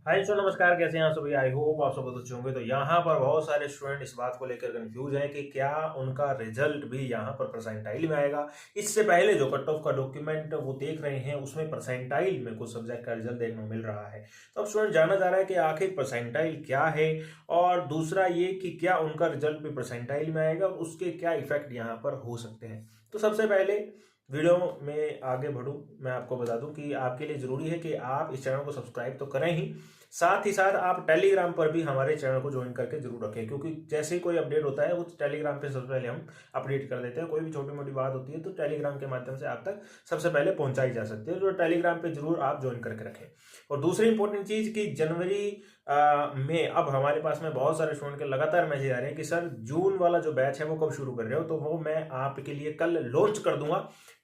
हाय सो नमस्कार, कैसे हैं आप सभी। आई होप आप सब बहुत अच्छे होंगे। तो यहाँ पर बहुत सारे स्टूडेंट इस बात को लेकर कंफ्यूज हैं कि क्या उनका रिजल्ट भी यहाँ पर परसेंटाइल में आएगा। इससे पहले जो कट ऑफ का डॉक्यूमेंट वो देख रहे हैं उसमें परसेंटाइल में कुछ सब्जेक्ट का रिजल्ट देखने को मिल रहा है। तो अब स्टूडेंट जानना चाह रहा है कि आखिर परसेंटाइल क्या है, और दूसरा ये कि क्या उनका रिजल्ट भी परसेंटाइल में आएगा और उसके क्या इफेक्ट यहाँ पर हो सकते हैं। तो सबसे पहले वीडियो में आगे बढ़ूं, मैं आपको बता दूं कि आपके लिए ज़रूरी है कि आप इस चैनल को सब्सक्राइब तो करें ही, साथ ही साथ आप टेलीग्राम पर भी हमारे चैनल को ज्वाइन करके जरूर रखें, क्योंकि जैसे ही कोई अपडेट होता है वो टेलीग्राम पे सबसे पहले हम अपडेट कर देते हैं। कोई भी छोटी मोटी बात होती है तो टेलीग्राम के माध्यम से आप तक सबसे पहले पहुंचाई जा सकती है। तो टेलीग्राम पे जरूर आप ज्वाइन करके रखें। और दूसरी इंपॉर्टेंट चीज़ कि जनवरी में अब हमारे पास में बहुत सारे स्टूडेंट के लगातार मैसेज आ रहे हैं कि सर जून वाला जो बैच है वो कब शुरू कर रहे हो। तो वो मैं आपके लिए कल लॉन्च कर दूंगा।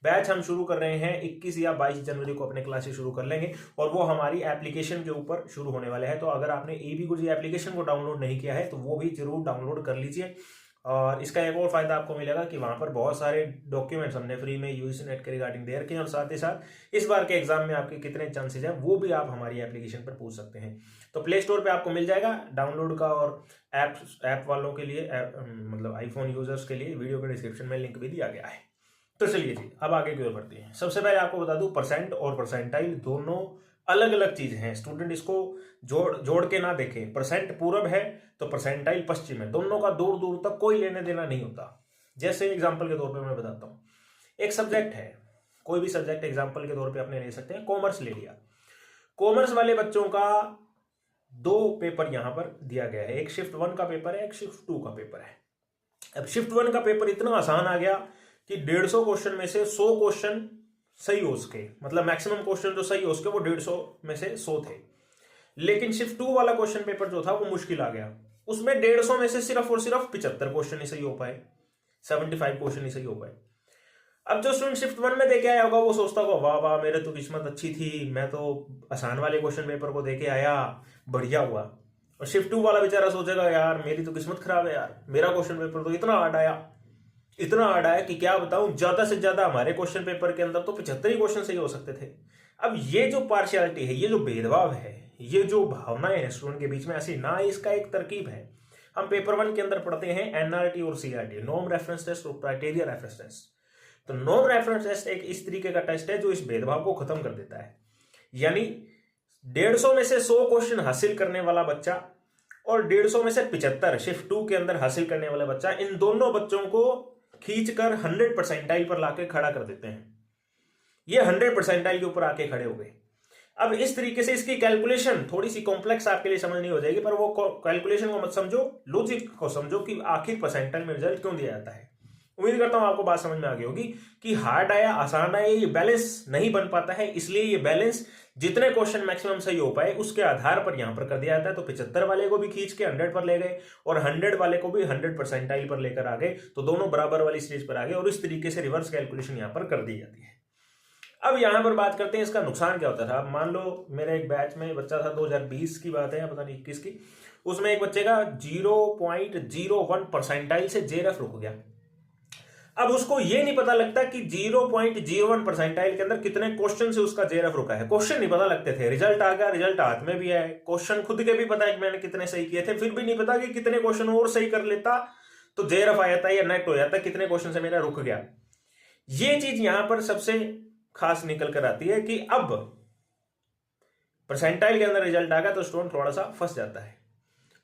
बैच हम शुरू कर रहे हैं 21 या 22 जनवरी को अपने क्लासेस शुरू कर लेंगे, और वो हमारी एप्लीकेशन के ऊपर शुरू होने वाले हैं। तो अगर आपने एबी गुरुजी एप्लीकेशन को डाउनलोड नहीं किया है तो वो भी जरूर डाउनलोड कर लीजिए। और इसका एक और फायदा आपको मिलेगा कि वहां पर बहुत सारे डॉक्यूमेंट्स हमने फ्री में यूजीसी नेट के रिगार्डिंग दे रखे हैं, और साथ ही साथ इस बार के एग्जाम में आपके कितने चांसेस हैं वो भी आप हमारी एप्लीकेशन पर पूछ सकते हैं। तो प्ले स्टोर पे आपको मिल जाएगा डाउनलोड का, और ऐप वालों के लिए मतलब आईफोन यूजर्स के लिए वीडियो के डिस्क्रिप्शन में लिंक भी दिया गया है। तो चलिए जी, अब आगे की ओर बढ़ते हैं। सबसे पहले आपको बता दूं, परसेंट और परसेंटाइल दोनों अलग अलग चीज हैं। स्टूडेंट इसको जोड़ के ना देखें। परसेंट पूरब है तो परसेंटाइल पश्चिम है, दोनों का दूर दूर तक कोई लेने देना नहीं होता। जैसे एग्जाम्पल के तौर पे मैं बताता हूँ, एक सब्जेक्ट है, कोई भी सब्जेक्ट एग्जाम्पल के तौर पे अपने ले सकते हैं। कॉमर्स ले लिया। कॉमर्स वाले बच्चों का दो पेपर यहां पर दिया गया है, एक शिफ्ट 1 का पेपर है, एक शिफ्ट 2 का पेपर है। अब शिफ्ट 1 का पेपर इतना आसान आ गया कि 150 क्वेश्चन में से 100 क्वेश्चन सही हो उसके, मतलब मैक्सिमम क्वेश्चन जो सही हो उसके वो 150 में से 100 थे। लेकिन शिफ्ट 2 वाला क्वेश्चन पेपर जो था वो मुश्किल आ गया। उसमें 150 में से सिर्फ और सिर्फ 75 क्वेश्चन ही सही हो पाए, 75 क्वेश्चन ही सही हो पाए। अब जो स्टूडेंट शिफ्ट 1 में देके आया होगा वो सोचता होगा वाह वाह मेरे तो किस्मत अच्छी थी, मैं तो आसान वाले क्वेश्चन पेपर को देके आया, बढ़िया हुआ। और शिफ्ट 2 वाला बेचारा सोचेगा यार मेरी तो किस्मत खराब है यार, मेरा क्वेश्चन पेपर तो इतना हार्ड आया, इतना हार्ड आया कि क्या बताऊं, ज्यादा से ज्यादा हमारे क्वेश्चन पेपर के अंदर तो 75 ही क्वेश्चन सही हो सकते थे। अब ये जो पार्शियलिटी है, ये जो भेदभाव है, ये जो भावनाएं हैं स्टूडेंट के बीच में, ऐसी ना इसका एक तरकीब है। हम पेपर 1 के अंदर पढ़ते हैं एनआरटी और सीआरटी, नॉर्म रेफरेंस टेस्ट और क्राइटेरिया रेफरेंस टेस्ट। तो नॉर्म रेफरेंस टेस्ट एक इस तरीके का टेस्ट है जो इस भेदभाव को खत्म कर देता है। यानी 150 में से 100 क्वेश्चन हासिल करने वाला बच्चा और 150 में से 75 शिफ्ट 2 के अंदर हासिल करने वाला बच्चा, इन दोनों बच्चों को खींचकर 100 परसेंटाइल पर लाके खड़ा कर देते हैं। ये 100 परसेंटाइल के ऊपर आके खड़े हो गए। अब इस तरीके से इसकी कैलकुलेशन थोड़ी सी कॉम्प्लेक्स आपके लिए समझ नहीं हो जाएगी, पर वो कैलकुलेशन को मत समझो, लॉजिक को समझो कि आखिर परसेंटाइल में रिजल्ट क्यों दिया जाता है। उम्मीद करता हूं आपको बात समझ में आ गई होगी कि हार्ड आया आसान आया ये बैलेंस नहीं बन पाता है। इसलिए ये बैलेंस जितने क्वेश्चन मैक्सिमम सही हो पाए उसके आधार पर यहां पर कर दिया जाता है। तो 75 वाले को भी खींच के 100 पर ले गए और 100 वाले को भी 100 परसेंटाइल पर लेकर आ गए, तो दोनों बराबर वाली स्टेज पर आ गए, और इस तरीके से रिवर्स कैलकुलेशन यहां पर कर दी जाती है। अब यहां पर बात करते हैं इसका नुकसान क्या होता था। अब मान लो मेरे एक बैच में बच्चा था, 2020 की बात है या पता नहीं 21 की, उसमें एक बच्चे का 0.01 परसेंटाइल से जेरफ रुक गया। अब उसको ये नहीं पता लगता कि 0.01 परसेंटाइल के अंदर कितने क्वेश्चन से उसका जेरफ रुका है। क्वेश्चन नहीं पता लगते थे, रिजल्ट आ गया, रिजल्ट हाथ में भी है, क्वेश्चन खुद के भी पता है कि मैंने कितने सही किए थे, फिर भी नहीं पता कि कितने क्वेश्चन और सही कर लेता तो जेरफ आ जाता या नेट हो जाता, कितने क्वेश्चन से मेरा रुक गया। ये चीज यहां पर सबसे खास निकल कर आती है कि अब परसेंटाइल के अंदर रिजल्ट आ गया तो स्टूडेंट थोड़ा सा फंस जाता है।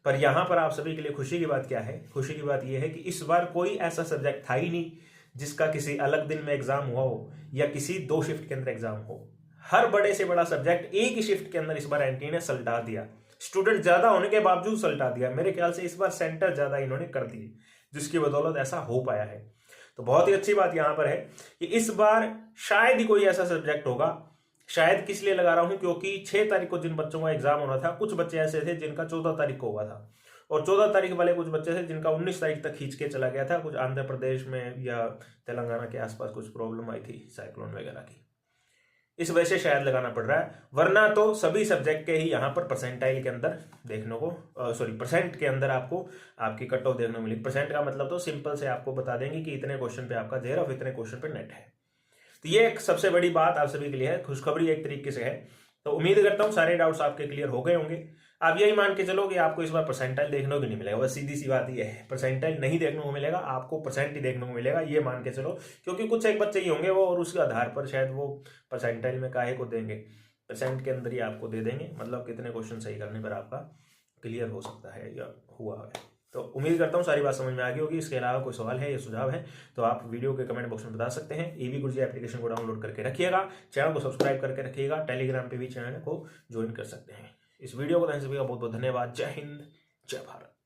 पर यहां पर आप सभी के लिए खुशी की बात क्या है, खुशी की बात यह है कि इस बार कोई ऐसा सब्जेक्ट था ही नहीं जिसका किसी अलग दिन में एग्जाम हुआ हो या किसी 2 शिफ्ट के अंदर एग्जाम हो। हर बड़े से बड़ा सब्जेक्ट एक ही शिफ्ट के अंदर इस बार एनटी ने सलटा दिया। स्टूडेंट ज्यादा होने के बावजूद सलटा दिया। मेरे ख्याल से इस बार सेंटर ज्यादा इन्होंने कर दिए, जिसकी बदौलत ऐसा हो पाया है। तो बहुत ही अच्छी बात यहां पर है कि इस बार शायद ही कोई ऐसा सब्जेक्ट होगा। शायद किस लिए लगा रहा हूं, क्योंकि 6 तारीख को जिन बच्चों का एग्जाम होना था, कुछ बच्चे ऐसे थे जिनका 14 तारीख को हुआ था, और 14 तारीख वाले कुछ बच्चे थे जिनका 19 तारीख तक खींच के चला गया था। कुछ आंध्र प्रदेश में या तेलंगाना के आसपास कुछ प्रॉब्लम आई थी साइक्लोन वगैरह की, इस वजह से शायद लगाना पड़ रहा है। वरना तो सभी सब्जेक्ट के ही यहाँ पर परसेंटाइल के अंदर देखने को परसेंट के अंदर आपको आपकी कट ऑफ देखने को मिली। परसेंट का मतलब तो सिंपल से आपको बता देंगे कि इतने क्वेश्चन पे आपका जेर और इतने क्वेश्चन पे नेट है। तो ये एक सबसे बड़ी बात आप सभी के लिए है, खुशखबरी एक तरीके से है। तो उम्मीद करता हूँ सारे डाउट्स आपके क्लियर हो गए होंगे। आप यही मान के चलो कि आपको इस बार परसेंटाइल देखने को नहीं मिलेगा, बस सीधी सी बात ये है, परसेंटाइल नहीं देखने को मिलेगा, आपको परसेंट ही देखने को मिलेगा, ये मान के चलो। क्योंकि कुछ एक बच्चे ही होंगे वो, और उसके आधार पर शायद वो परसेंटाइल में काहे को देंगे, परसेंट के अंदर ही आपको दे देंगे, मतलब कितने क्वेश्चन सही करने पर आपका क्लियर हो सकता है या हुआ है। तो उम्मीद करता हूँ सारी बात समझ में आ गई होगी। इसके अलावा कोई सवाल है या सुझाव है तो आप वीडियो के कमेंट बॉक्स में बता सकते हैं। ईवी गुरुजी एप्लीकेशन को डाउनलोड करके रखिएगा, चैनल को सब्सक्राइब करके रखिएगा, टेलीग्राम पे भी चैनल को ज्वाइन कर सकते हैं। इस वीडियो को देखने से बहुत बहुत धन्यवाद। जय हिंद, जय भारत।